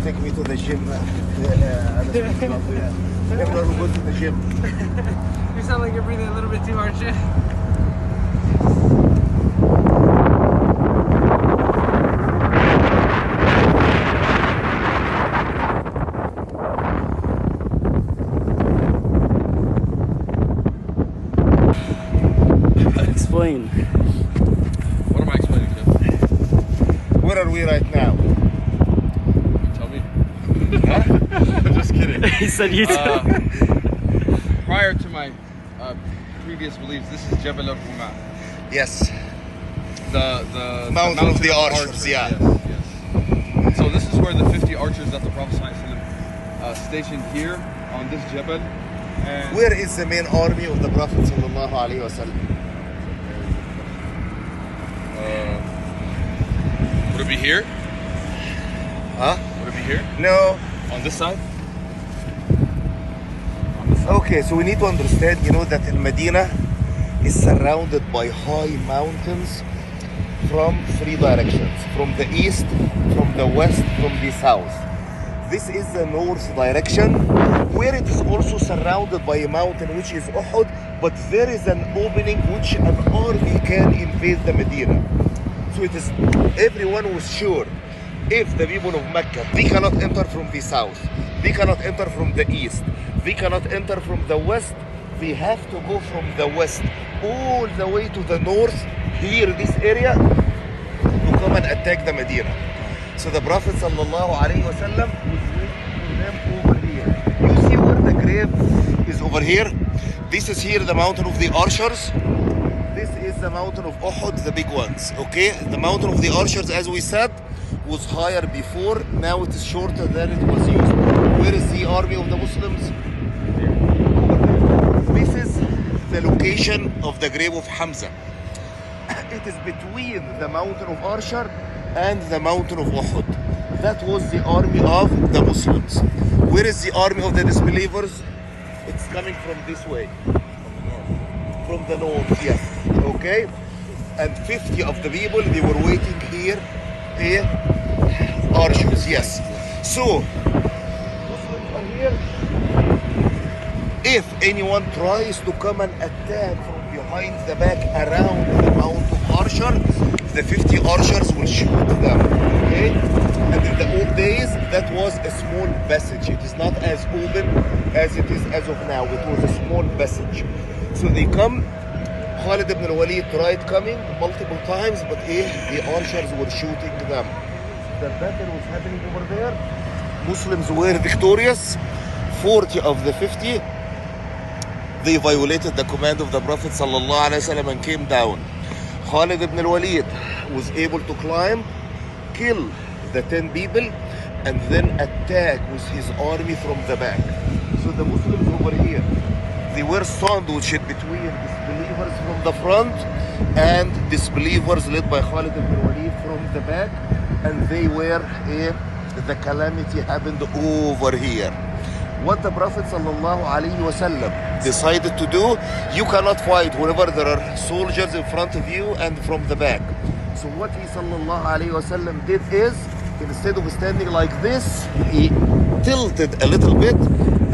take me to the gym. Everyone who goes to the gym. You sound like you're breathing a little bit too hard, shit. Explain. What am I explaining to? Where are we right now? Tell me. Just kidding. He said you Prior to my previous beliefs, this is Jabal al-Rumah. Yes. The Mountain of the Archers, yeah. Yes. So this is where the 50 archers that the Prophet stationed here on this Jabal. And Where is the main army of the Prophet sallallahu alaihi wasallam? would it be here? Huh? Would it be here? No. On this side? Okay, so we need to understand, that in Medina is surrounded by high mountains from three directions. From the east, from the west, from the south. This is the north direction, where it is also surrounded by a mountain which is Uhud, but there is an opening which an army can invade the Medina. So it is, everyone was sure, if the people of Mecca, they cannot enter from the south, they cannot enter from the east, they cannot enter from the west, they have to go from the west all the way to the north, here, this area, to come and attack the Medina. So the Prophet sallallahu alaihi wasallam was waiting for them over here. You see where the grave is over here? This is here the mountain of the archers. This is the mountain of Uhud, the big ones. Okay, the mountain of the archers, as we said, was higher before. Now it is shorter than it was used. Where is the army of the Muslims? This is the location of the grave of Hamza. It is between the mountain of Archer and the mountain of Uhud. That was the army of the Muslims. Where is the army of the disbelievers? It's coming from this way. From the north, yes. Okay? And 50 of the people, they were waiting here. Archers, yes. So, Muslims are here. If anyone tries to come and attack from behind the back around the Mount of Archer, the 50 archers will shoot them. Okay? And in the old days, that was a small passage. It is not as open as it is as of now. It was a small passage. So they come. Khalid ibn al-Walid tried coming multiple times, but the archers were shooting them. The battle was happening over there. Muslims were victorious. 40 of the 50, they violated the command of the Prophet sallallahu alaihi wasallam and came down. Khalid ibn al-Walid was able to climb, kill the 10 people, and then attack with his army from the back. So the Muslims over here, they were sandwiched between disbelievers from the front and disbelievers led by Khalid ibn al-Walid from the back, and they were, the calamity happened over here. What the Prophet ﷺ decided to do, you cannot fight whenever there are soldiers in front of you and from the back. So what he ﷺ did is, instead of standing like this, he tilted a little bit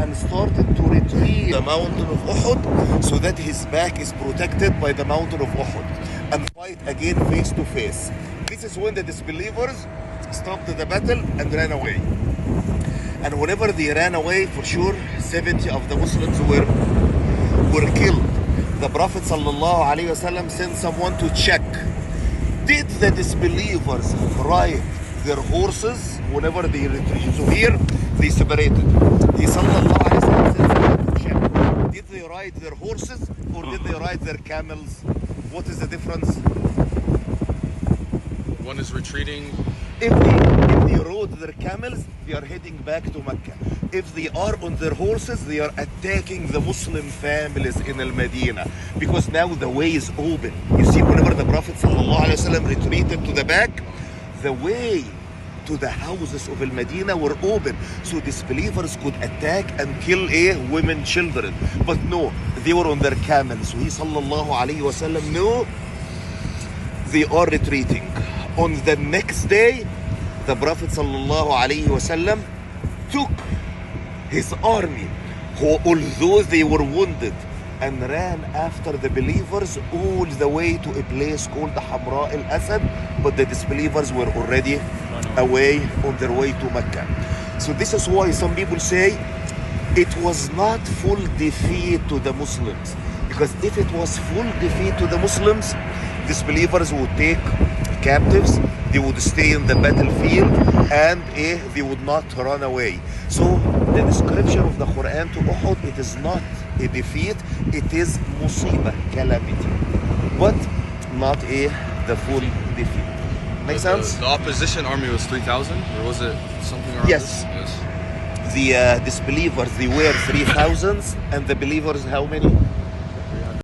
and started to retreat the mountain of Uhud so that his back is protected by the mountain of Uhud and fight again face to face. This is when the disbelievers stopped the battle and ran away. And whenever they ran away, for sure, 70 of the Muslims were killed. The Prophet ﷺ sent someone to check. Did the disbelievers ride their horses whenever they retreated? So here, they separated. He ﷺ sent someone to check. Did they ride their horses or did they ride their camels? What is the difference? One is retreating. If they rode their camels, they are heading back to Mecca. If they are on their horses, they are attacking the Muslim families in Al-Medina, because now the way is open. You see, whenever the Prophet ﷺ retreated to the back, the way to the houses of Al-Medina were open, so disbelievers could attack and kill women, children. But no, they were on their camels. So he ﷺ knew they are retreating. On the next day, the Prophet sallallahu alaihi wasallam took his army, who although they were wounded, and ran after the believers all the way to a place called Hamra al-Asad, but the disbelievers were already away on their way to Mecca. So this is why some people say it was not full defeat to the Muslims, because if it was full defeat to the Muslims, disbelievers would take captives, they would stay in the battlefield, and they would not run away. So the description of the Quran to Uhud, it is not a defeat, it is musibah, calamity, but not the full defeat. Make sense? The opposition army was 3,000, or was it something around Yes. this? Yes. The disbelievers, they were 3,000, and the believers, how many?